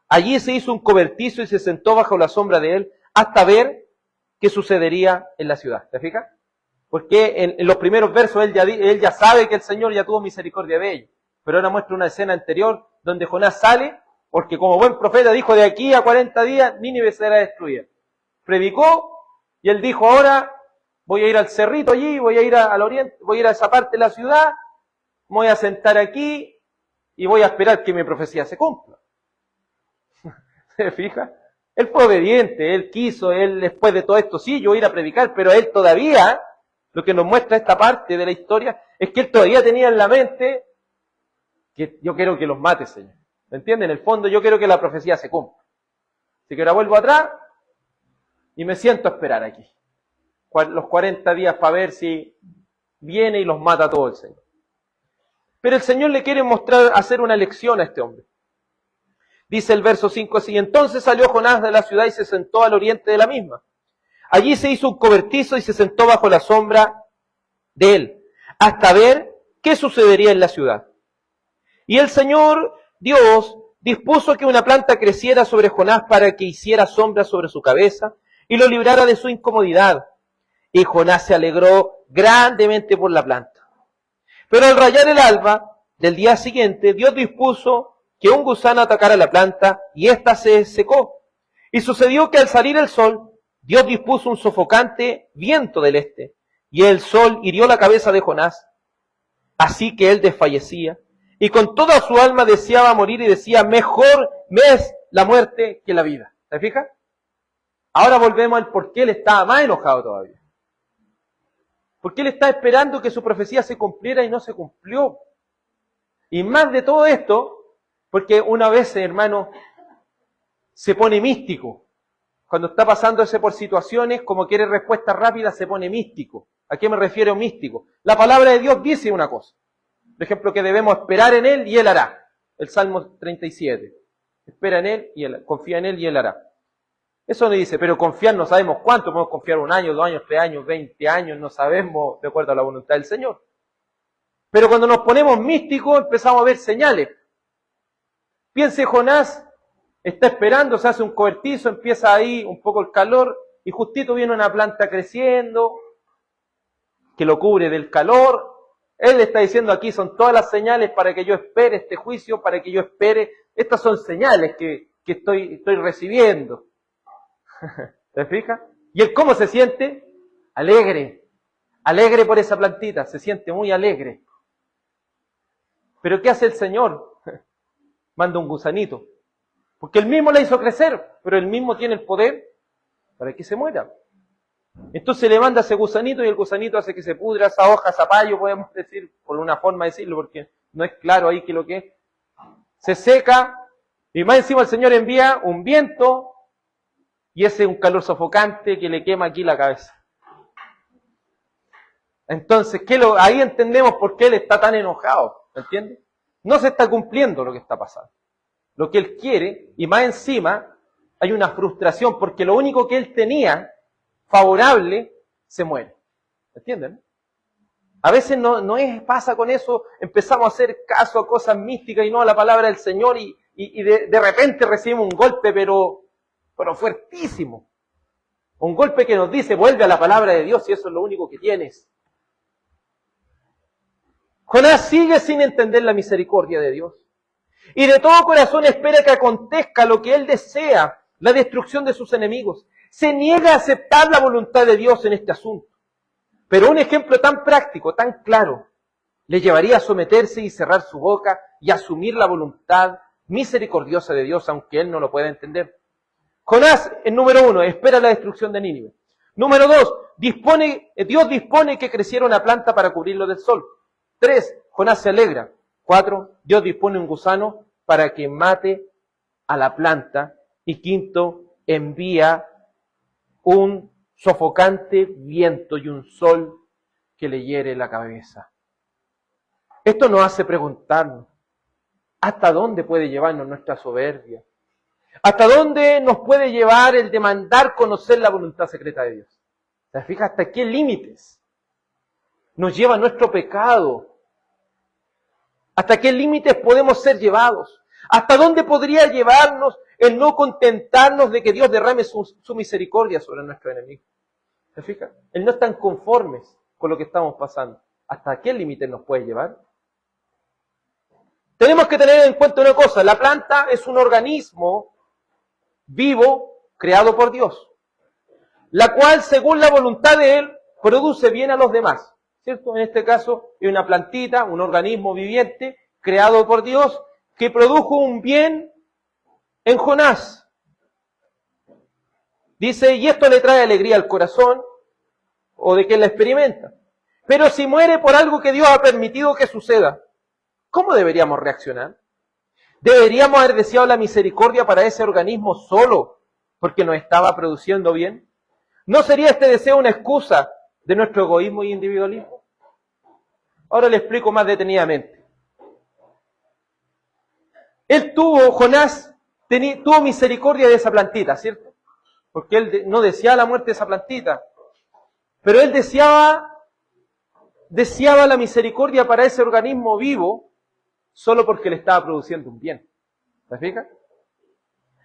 Allí se hizo un cobertizo y se sentó bajo la sombra de él hasta ver qué sucedería en la ciudad. ¿Te fijas? Porque en los primeros versos él ya sabe que el Señor ya tuvo misericordia de ellos. Pero ahora muestra una escena anterior donde Jonás sale, porque como buen profeta dijo, de aquí a 40 días Nínive será destruida. Predicó y él dijo, ahora voy a ir al cerrito allí, voy a ir al oriente, voy a ir a esa parte de la ciudad, me voy a sentar aquí y voy a esperar que mi profecía se cumpla. ¿Se fija? Él fue obediente, él quiso, él después de todo esto, sí, yo voy a ir a predicar, pero él todavía, lo que nos muestra esta parte de la historia, es que él todavía tenía en la mente que yo quiero que los mate, Señor. ¿Me entienden? En el fondo yo quiero que la profecía se cumpla. Así que ahora vuelvo atrás y me siento a esperar aquí. Los 40 días para ver si viene y los mata a todos el Señor. Pero el Señor le quiere mostrar, hacer una lección a este hombre. Dice el verso 5 así, entonces salió Jonás de la ciudad y se sentó al oriente de la misma. Allí se hizo un cobertizo y se sentó bajo la sombra de él, hasta ver qué sucedería en la ciudad. Y el Señor Dios dispuso que una planta creciera sobre Jonás para que hiciera sombra sobre su cabeza y lo librara de su incomodidad. Y Jonás se alegró grandemente por la planta. Pero al rayar el alba del día siguiente, Dios dispuso que un gusano atacara la planta y ésta se secó. Y sucedió que al salir el sol, Dios dispuso un sofocante viento del este, y el sol hirió la cabeza de Jonás, así que él desfallecía, y con toda su alma deseaba morir y decía, mejor me es la muerte que la vida. ¿Se fija? Ahora volvemos al por qué él estaba más enojado todavía. Porque él está esperando que su profecía se cumpliera y no se cumplió. Y más de todo esto, porque una vez, hermano, se pone místico. Cuando está pasándose por situaciones, como quiere respuesta rápida, se pone místico. ¿A qué me refiero místico? La palabra de Dios dice una cosa. Por ejemplo, que debemos esperar en Él y Él hará. El Salmo 37. Espera en Él y Él, confía en Él y Él hará. Eso no dice, pero confiar no sabemos cuánto. Podemos confiar 1 año, 2 años, 3 años, 20 años, no sabemos de acuerdo a la voluntad del Señor. Pero cuando nos ponemos místicos empezamos a ver señales. Piense Jonás está esperando, se hace un cobertizo, empieza ahí un poco el calor, y justito viene una planta creciendo, que lo cubre del calor. Él le está diciendo aquí, son todas las señales para que yo espere este juicio, para que yo espere, estas son señales que estoy recibiendo. ¿Te fijas? ¿Y él cómo se siente? Alegre. Alegre por esa plantita, se siente muy alegre. ¿Pero qué hace el Señor? Manda un gusanito. Porque él mismo la hizo crecer, pero él mismo tiene el poder para que se muera. Entonces le manda ese gusanito y el gusanito hace que se pudra esa hoja, zapallo, podemos decir, por una forma de decirlo, porque no es claro ahí que lo que es. Se seca y más encima el Señor envía un viento y ese es un calor sofocante que le quema aquí la cabeza. Entonces, ahí entendemos por qué él está tan enojado, ¿entiendes? No se está cumpliendo lo que está pasando. Lo que él quiere, y más encima hay una frustración porque lo único que él tenía favorable se muere. ¿Entienden? A veces pasa con eso, empezamos a hacer caso a cosas místicas y no a la palabra del Señor y de repente recibimos un golpe pero fuertísimo. Un golpe que nos dice, vuelve a la palabra de Dios y eso es lo único que tienes. Jonás sigue sin entender la misericordia de Dios. Y de todo corazón espera que acontezca lo que él desea, la destrucción de sus enemigos. Se niega a aceptar la voluntad de Dios en este asunto. Pero un ejemplo tan práctico, tan claro, le llevaría a someterse y cerrar su boca y asumir la voluntad misericordiosa de Dios, aunque él no lo pueda entender. Jonás, en número 1, espera la destrucción de Nínive. Número 2, Dios dispone que creciera una planta para cubrirlo del sol. 3, Jonás se alegra. 4, Dios dispone un gusano para que mate a la planta. Y 5, envía un sofocante viento y un sol que le hiere la cabeza. Esto nos hace preguntarnos, ¿hasta dónde puede llevarnos nuestra soberbia? ¿Hasta dónde nos puede llevar el demandar conocer la voluntad secreta de Dios? ¿Te fijas hasta qué límites nos lleva nuestro pecado? ¿Hasta qué límites podemos ser llevados? ¿Hasta dónde podría llevarnos el no contentarnos de que Dios derrame su misericordia sobre nuestros enemigos? ¿Te fijas? El no estar conformes con lo que estamos pasando. ¿Hasta qué límite nos puede llevar? Tenemos que tener en cuenta una cosa. La planta es un organismo vivo creado por Dios, la cual, según la voluntad de Él, produce bien a los demás. ¿Cierto? En este caso, es una plantita, un organismo viviente, creado por Dios, que produjo un bien en Jonás. Dice, y esto le trae alegría al corazón, o de quien la experimenta. Pero si muere por algo que Dios ha permitido que suceda, ¿cómo deberíamos reaccionar? ¿Deberíamos haber deseado la misericordia para ese organismo solo porque nos estaba produciendo bien? ¿No sería este deseo una excusa de nuestro egoísmo y individualismo? Ahora le explico más detenidamente. Jonás tuvo misericordia de esa plantita, ¿cierto? Porque él no deseaba la muerte de esa plantita, pero él deseaba la misericordia para ese organismo vivo solo porque le estaba produciendo un bien. ¿Te fijas?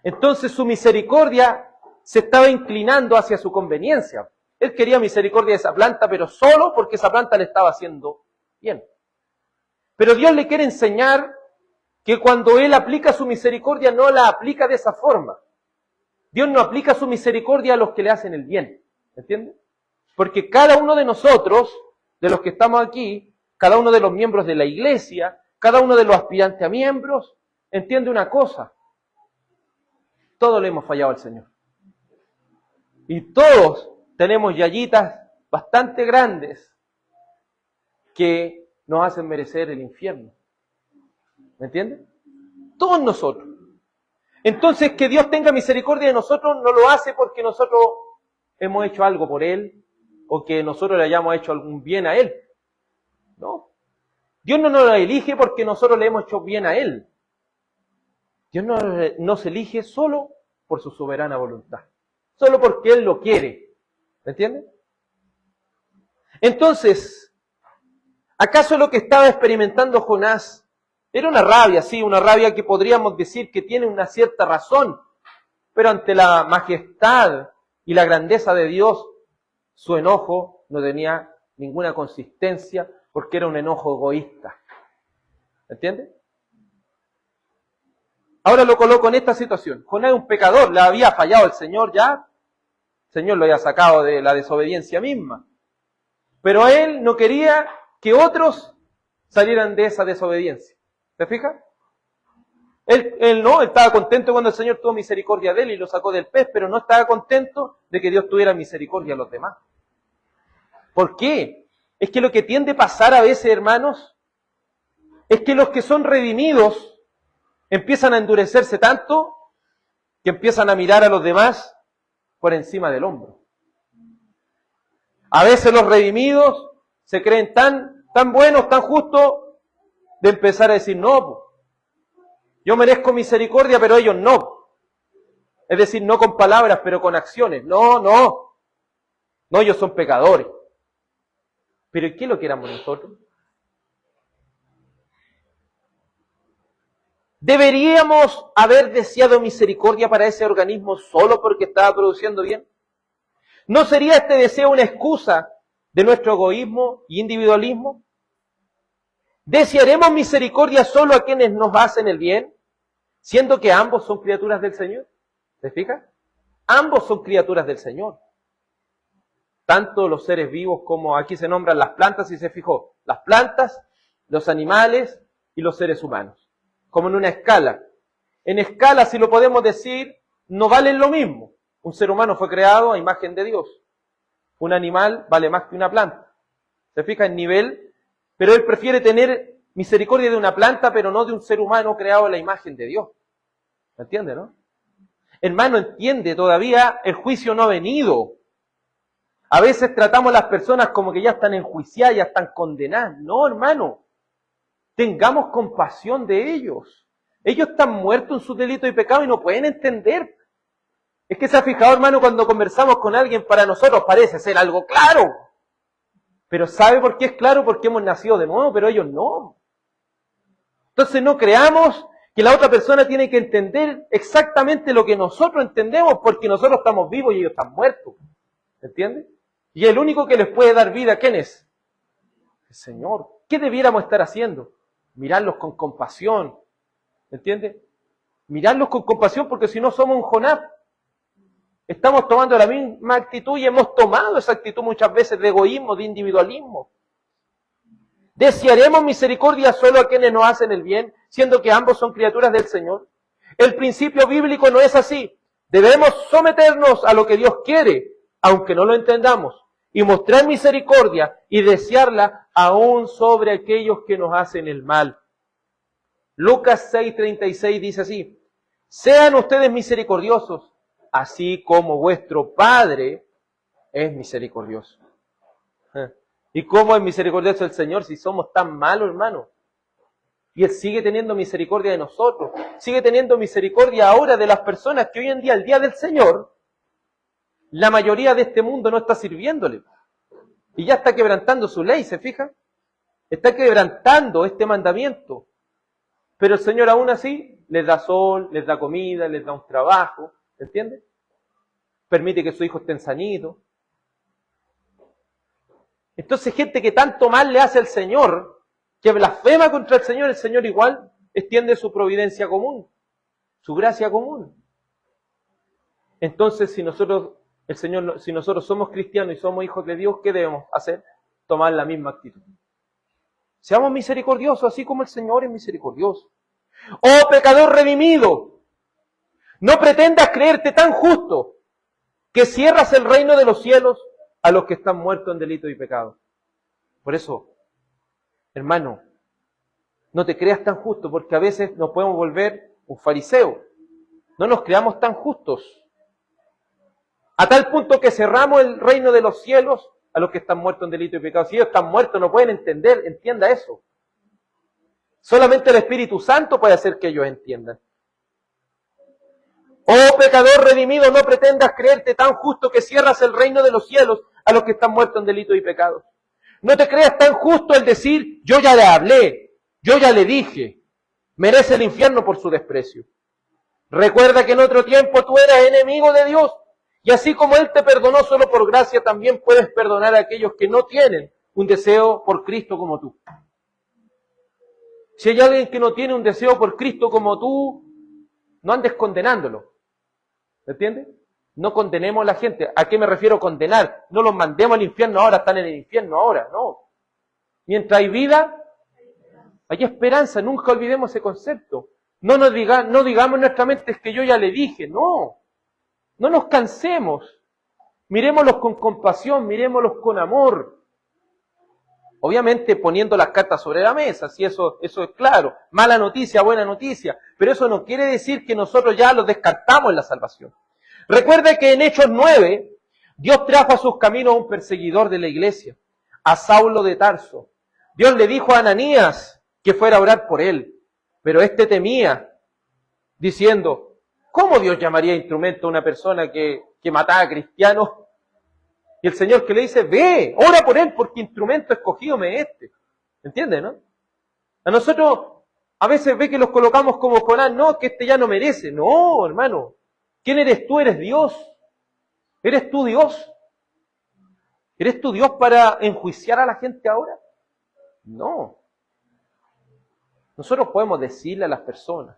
Entonces su misericordia se estaba inclinando hacia su conveniencia. Él quería misericordia de esa planta, pero solo porque esa planta le estaba haciendo bien. Pero Dios le quiere enseñar que cuando Él aplica su misericordia, no la aplica de esa forma. Dios no aplica su misericordia a los que le hacen el bien. ¿Entiendes? Porque cada uno de nosotros, de los que estamos aquí, cada uno de los miembros de la iglesia, cada uno de los aspirantes a miembros, entiende una cosa. Todos le hemos fallado al Señor. Y todos tenemos yayitas bastante grandes que nos hacen merecer el infierno. ¿Me entiendes? Todos nosotros. Entonces, que Dios tenga misericordia de nosotros no lo hace porque nosotros hemos hecho algo por Él o que nosotros le hayamos hecho algún bien a Él. No. Dios no nos elige porque nosotros le hemos hecho bien a Él. Dios nos elige solo por su soberana voluntad. Solo porque Él lo quiere. ¿Me entiendes? Entonces, ¿acaso lo que estaba experimentando Jonás Era una rabia, sí, una rabia que podríamos decir que tiene una cierta razón, pero ante la majestad y la grandeza de Dios, su enojo no tenía ninguna consistencia porque era un enojo egoísta. ¿Entiendes? Ahora lo coloco en esta situación. Jonás es un pecador, le había fallado el Señor ya. El Señor lo había sacado de la desobediencia misma. Pero él no quería que otros salieran de esa desobediencia. ¿Te fijas? Él estaba contento cuando el Señor tuvo misericordia de él y lo sacó del pez, pero no estaba contento de que Dios tuviera misericordia a los demás. ¿Por qué? Es que lo que tiende a pasar a veces, hermanos, es que los que son redimidos empiezan a endurecerse tanto que empiezan a mirar a los demás por encima del hombro. A veces los redimidos se creen tan buenos, tan justos, de empezar a decir, no, yo merezco misericordia, pero ellos no. Es decir, no con palabras, pero con acciones. No, ellos son pecadores. Pero ¿y qué es lo que éramos nosotros? ¿Deberíamos haber deseado misericordia para ese organismo solo porque estaba produciendo bien? ¿No sería este deseo una excusa de nuestro egoísmo y individualismo? ¿Desearemos misericordia solo a quienes nos hacen el bien, siendo que ambos son criaturas del Señor? ¿Te fijas? Ambos son criaturas del Señor. Tanto los seres vivos como aquí se nombran las plantas, y se fijó, las plantas, los animales y los seres humanos. Como en una escala. En escala, si lo podemos decir, no valen lo mismo. Un ser humano fue creado a imagen de Dios. Un animal vale más que una planta. ¿Se fija en nivel? Pero él prefiere tener misericordia de una planta, pero no de un ser humano creado a la imagen de Dios. ¿Me entiende, no? Hermano, entiende, todavía el juicio no ha venido. A veces tratamos a las personas como que ya están enjuiciadas, ya están condenadas. No, hermano. Tengamos compasión de ellos. Ellos están muertos en sus delitos y pecados y no pueden entender. Es que se ha fijado, hermano, cuando conversamos con alguien, para nosotros parece ser algo claro. Pero ¿sabe por qué es claro? Porque hemos nacido de nuevo, pero ellos no. Entonces no creamos que la otra persona tiene que entender exactamente lo que nosotros entendemos, porque nosotros estamos vivos y ellos están muertos. ¿Entiendes? Y el único que les puede dar vida, ¿quién es? El Señor. ¿Qué debiéramos estar haciendo? Mirarlos con compasión. ¿Entiendes? Mirarlos con compasión, porque si no somos un Jonás. Estamos tomando la misma actitud y hemos tomado esa actitud muchas veces de egoísmo, de individualismo. ¿Desearemos misericordia solo a quienes nos hacen el bien, siendo que ambos son criaturas del Señor? El principio bíblico no es así. Debemos someternos a lo que Dios quiere, aunque no lo entendamos, y mostrar misericordia y desearla aún sobre aquellos que nos hacen el mal. Lucas 6:36 dice así: sean ustedes misericordiosos, así como vuestro Padre es misericordioso. ¿Y cómo es misericordioso el Señor si somos tan malos, hermano? Y Él sigue teniendo misericordia de nosotros, sigue teniendo misericordia ahora de las personas que hoy en día, el día del Señor, la mayoría de este mundo no está sirviéndole. Y ya está quebrantando su ley, ¿se fija? Está quebrantando este mandamiento. Pero el Señor aún así les da sol, les da comida, les da un trabajo, ¿entiendes? Permite que su hijo esté sanito. Entonces, gente que tanto mal le hace al Señor, que blasfema contra el Señor igual extiende su providencia común, su gracia común. Entonces, si nosotros somos cristianos y somos hijos de Dios, ¿qué debemos hacer? Tomar la misma actitud. Seamos misericordiosos, así como el Señor es misericordioso. Oh pecador redimido, no pretendas creerte tan justo que cierras el reino de los cielos a los que están muertos en delito y pecado. Por eso, hermano, no te creas tan justo, porque a veces nos podemos volver un fariseo. No nos creamos tan justos. A tal punto que cerramos el reino de los cielos a los que están muertos en delito y pecado. Si ellos están muertos, no pueden entender, entienda eso. Solamente el Espíritu Santo puede hacer que ellos entiendan. Oh pecador redimido, no pretendas creerte tan justo que cierras el reino de los cielos a los que están muertos en delitos y pecados. No te creas tan justo el decir, yo ya le hablé, yo ya le dije. merece el infierno por su desprecio. Recuerda que en otro tiempo tú eras enemigo de Dios, y así como Él te perdonó solo por gracia, también puedes perdonar a aquellos que no tienen un deseo por Cristo como tú. Si hay alguien que no tiene un deseo por Cristo como tú, no andes condenándolo. ¿Me entiendes? No condenemos a la gente. ¿A qué me refiero condenar? No los mandemos al infierno ahora, están en el infierno ahora, no. Mientras hay vida, hay esperanza, nunca olvidemos ese concepto. No digamos en nuestra mente, es que yo ya le dije, no. No nos cansemos. Mirémoslos con compasión, mirémoslos con amor. Obviamente poniendo las cartas sobre la mesa, si eso es claro. Mala noticia, buena noticia. Pero eso no quiere decir que nosotros ya los descartamos en la salvación. Recuerde que en Hechos 9, Dios trajo a sus caminos a un perseguidor de la iglesia, a Saulo de Tarso. Dios le dijo a Ananías que fuera a orar por él, pero éste temía, diciendo, ¿cómo Dios llamaría instrumento a una persona que mataba a cristianos? Y el Señor que le dice, ve, ora por él, porque instrumento escogido me es este. ¿Entiendes, no? A nosotros a veces ve que los colocamos como Jonás, no, que este ya no merece. No, hermano. ¿Quién eres tú? Eres Dios. ¿Eres tú Dios? ¿Eres tú Dios para enjuiciar a la gente ahora? No. Nosotros podemos decirle a las personas,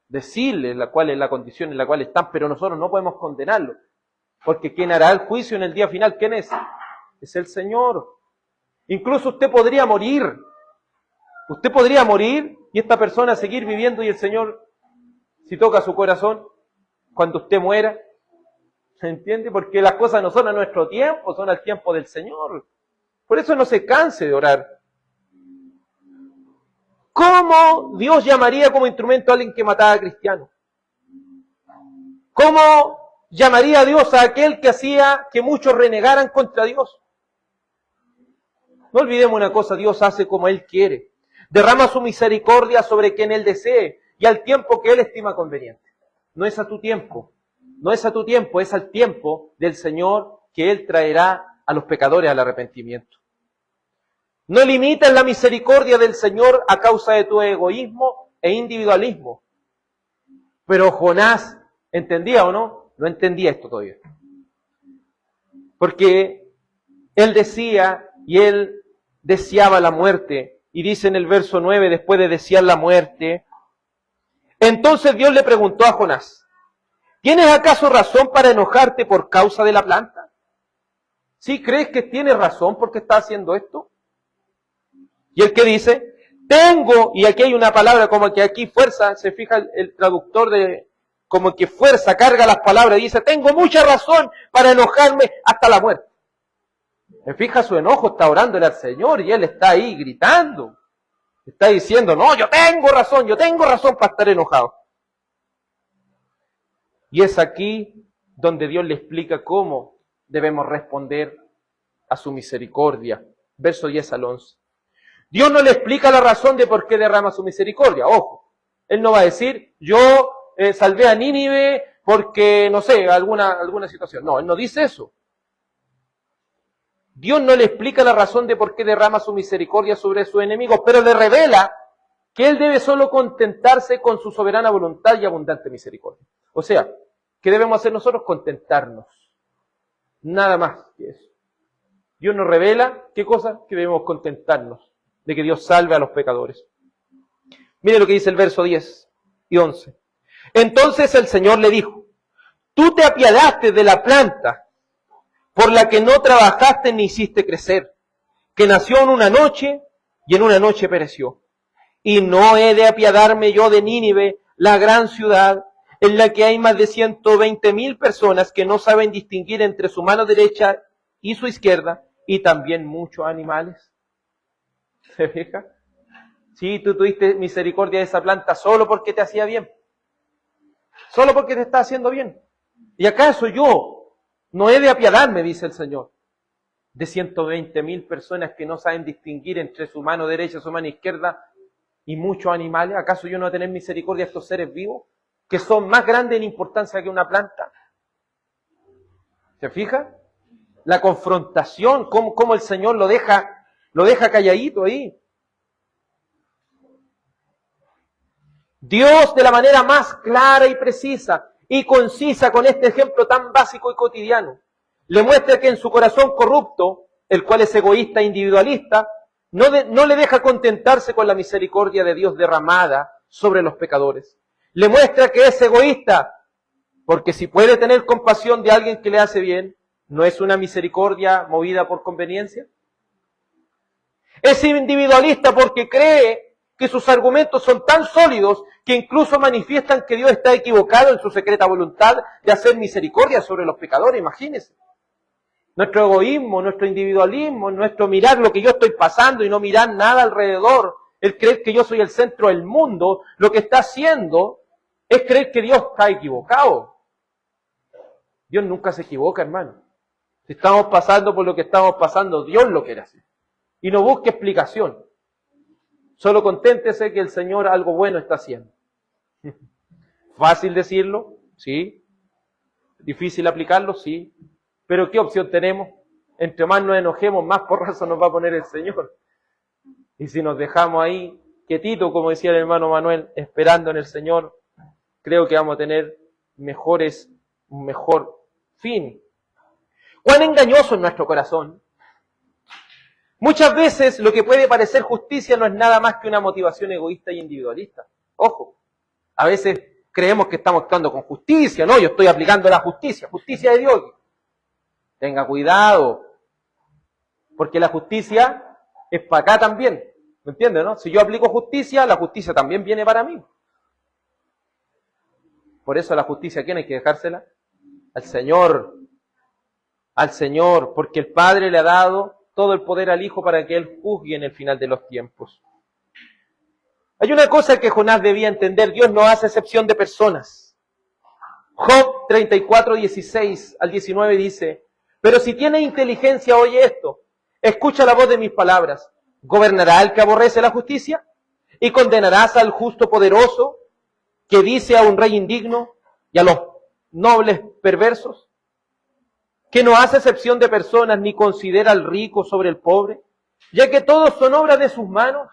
decirles cuál es la condición en la cual están, pero nosotros no podemos condenarlos. Porque quien hará el juicio en el día final, ¿quién es? Es el Señor. Incluso usted podría morir. Usted podría morir y esta persona seguir viviendo y el Señor, si toca su corazón, cuando usted muera, ¿se entiende? Porque las cosas no son a nuestro tiempo, son al tiempo del Señor. Por eso no se canse de orar. ¿Cómo Dios llamaría como instrumento a alguien que mataba a cristianos? ¿Cómo llamaría a Dios a aquel que hacía que muchos renegaran contra Dios? No olvidemos una cosa, Dios hace como Él quiere. Derrama su misericordia sobre quien Él desee y al tiempo que Él estima conveniente. No es a tu tiempo, no es a tu tiempo, es al tiempo del Señor que Él traerá a los pecadores al arrepentimiento. No limites la misericordia del Señor a causa de tu egoísmo e individualismo. Pero Jonás, ¿entendía o no? No entendía esto todavía. Porque él decía y él deseaba la muerte. Y dice en el verso 9, después de desear la muerte, entonces Dios le preguntó a Jonás, ¿tienes acaso razón para enojarte por causa de la planta? ¿Sí crees que tienes razón porque está haciendo esto? Y el que dice, tengo, y aquí hay una palabra como que aquí fuerza, se fija el traductor de, como que fuerza, carga las palabras, y dice, tengo mucha razón para enojarme hasta la muerte. Me fija su enojo, está orándole al Señor y él está ahí gritando. Está diciendo, no, yo tengo razón para estar enojado. Y es aquí donde Dios le explica cómo debemos responder a su misericordia. Verso 10 al 11. Dios no le explica la razón de por qué derrama su misericordia. Ojo, Él no va a decir, yo salvé a Nínive porque, no sé, alguna situación. No, Él no dice eso. Dios no le explica la razón de por qué derrama su misericordia sobre sus enemigos, pero le revela que Él debe solo contentarse con su soberana voluntad y abundante misericordia. O sea, ¿qué debemos hacer nosotros? Contentarnos. Nada más que eso. Dios nos revela, ¿qué cosa? Que debemos contentarnos de que Dios salve a los pecadores. Mire lo que dice el verso 10 y 11. Entonces el Señor le dijo, tú te apiadaste de la planta por la que no trabajaste ni hiciste crecer, que nació en una noche y en una noche pereció. Y no he de apiadarme yo de Nínive, la gran ciudad, en la que hay más de 120,000 personas que no saben distinguir entre su mano derecha y su izquierda, y también muchos animales. ¿Se fija? Sí, tú tuviste misericordia de esa planta solo porque te hacía bien. Solo porque te está haciendo bien. ¿Y acaso yo no he de apiadarme, dice el Señor, de 120,000 personas que no saben distinguir entre su mano derecha y su mano izquierda y muchos animales? ¿Acaso yo no voy a tener misericordia de estos seres vivos que son más grandes en importancia que una planta? ¿Se fija? La confrontación, cómo el Señor lo deja calladito ahí. Dios, de la manera más clara y precisa y concisa, con este ejemplo tan básico y cotidiano, le muestra que en su corazón corrupto, el cual es egoísta e individualista, no le deja contentarse con la misericordia de Dios derramada sobre los pecadores. Le muestra que es egoísta, porque si puede tener compasión de alguien que le hace bien, ¿no es una misericordia movida por conveniencia? Es individualista porque cree que sus argumentos son tan sólidos que incluso manifiestan que Dios está equivocado en su secreta voluntad de hacer misericordia sobre los pecadores, imagínense. Nuestro egoísmo, nuestro individualismo, nuestro mirar lo que yo estoy pasando y no mirar nada alrededor, el creer que yo soy el centro del mundo, lo que está haciendo es creer que Dios está equivocado. Dios nunca se equivoca, hermano. Si estamos pasando por lo que estamos pasando, Dios lo quiere hacer. Y no busque explicación. Solo conténtese que el Señor algo bueno está haciendo. ¿Fácil decirlo? Sí. ¿Difícil aplicarlo? Sí. Pero ¿qué opción tenemos? Entre más nos enojemos, más porrazo nos va a poner el Señor. Y si nos dejamos ahí quietitos, como decía el hermano Manuel, esperando en el Señor, creo que vamos a tener un mejor fin. ¿Cuán engañoso es nuestro corazón? Muchas veces lo que puede parecer justicia no es nada más que una motivación egoísta y individualista. Ojo, a veces creemos que estamos actuando con justicia, ¿no? Yo estoy aplicando la justicia de Dios. Tenga cuidado, porque la justicia es para acá también, ¿me entiendes, no? Si yo aplico justicia, la justicia también viene para mí. Por eso la justicia, ¿a quién hay que dejársela? Al Señor, porque el Padre le ha dado todo el poder al Hijo para que Él juzgue en el final de los tiempos. Hay una cosa que Jonás debía entender: Dios no hace excepción de personas. Job 34, 16 al 19 dice: pero si tienes inteligencia, oye esto, escucha la voz de mis palabras. ¿Gobernará el que aborrece la justicia? ¿Y condenarás al justo poderoso que dice a un rey indigno y a los nobles perversos? ¿Que no hace excepción de personas ni considera al rico sobre el pobre, ya que todos son obras de sus manos?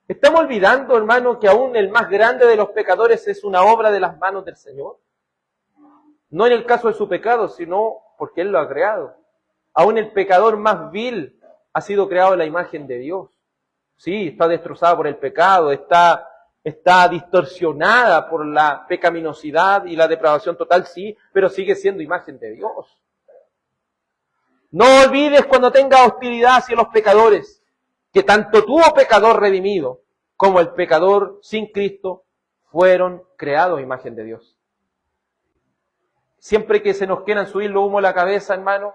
¿Estamos olvidando, hermano, que aún el más grande de los pecadores es una obra de las manos del Señor? No en el caso de su pecado, sino porque Él lo ha creado. Aún el pecador más vil ha sido creado en la imagen de Dios. Sí, está destrozada por el pecado, está distorsionada por la pecaminosidad y la depravación total, sí, pero sigue siendo imagen de Dios. No olvides cuando tengas hostilidad hacia los pecadores, que tanto tú, oh pecador redimido, como el pecador sin Cristo, fueron creados a imagen de Dios. Siempre que se nos quieran subir los humos a la cabeza, hermano,